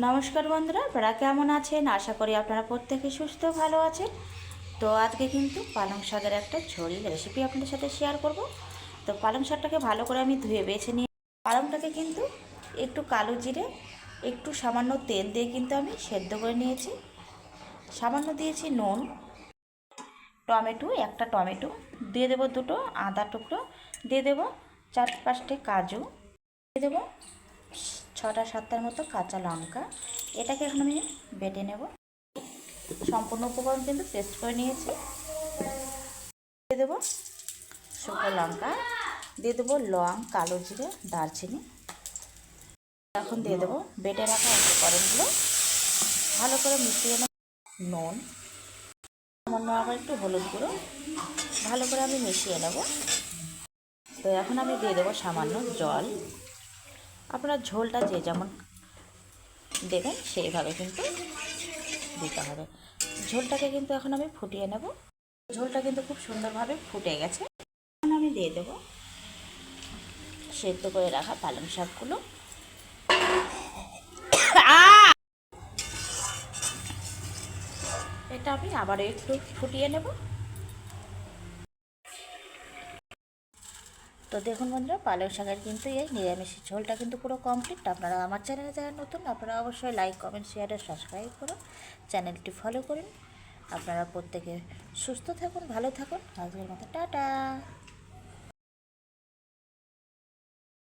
নমস্কার বন্ধুরা, আপনারা কেমন আছেন? আশা করি আপনারা প্রত্যেকে সুস্থ ভালো আছেন। তো আজকে কিন্তু পালং শাকের একটা ঝোল রেসিপি আপনাদের সাথে শেয়ার করব। তো পালং শাকটাকে ভালো করে আমি ধুয়ে বেছে নিয়ে পালংটাকে কিন্তু একটু কালো জিরে, একটু সামান্য তেল দিয়ে কিন্তু আমি সেদ্ধ করে নিয়েছি। সামান্য দিয়েছি নুন, টমেটো, একটা টমেটো দিয়ে দেবো, দুটো আদা টুকরো দিয়ে দেবো, 4-5টে কাজু দিয়ে দেবো, 6-7টার মতো কাঁচা লঙ্কা। এটাকে এখন আমি বেটে নেব। সম্পূর্ণ উপকরণ কিন্তু পেস্ট করে নিয়েছি। দিয়ে দেবো শুকনো লঙ্কা, দিয়ে দেবো লং, কালো জিরে, দারচিনি। এখন দিয়ে দেবো বেটে রাখা উপকরণগুলো, ভালো করে মিশিয়ে নেব। নুন, সামান্য আবার একটু হলুদ গুঁড়ো, ভালো করে আমি মিশিয়ে নেব। তো এখন আমি দিয়ে দেবো সামান্য জল। আপনারা ঝোলটা যে যেমন দেবেন সেইভাবে কিন্তু দিতে হবে। ঝোলটাকে কিন্তু এখন আমি ফুটিয়ে নেব। ঝোলটা কিন্তু খুব সুন্দরভাবে ফুটে গেছে। এখন আমি দিয়ে দেবো সেদ্ধ করে রাখা পালং শাকগুলো। এটা আমি আবার একটু ফুটিয়ে নেব। তো দেখুন বন্ধুরা, পালং শাকের কিন্তু এই নিরামিষ ঝোলটা কিন্তু পুরো কমপ্লিট। আপনারা আমার চ্যানেলে যারা নতুন, আপনারা অবশ্যই লাইক, কমেন্ট, শেয়ার আর সাবস্ক্রাইব করুন, চ্যানেলটি ফলো করুন। আপনারা প্রত্যেকে সুস্থ থাকুন, ভালো থাকুন। আজকের মতো টাটা।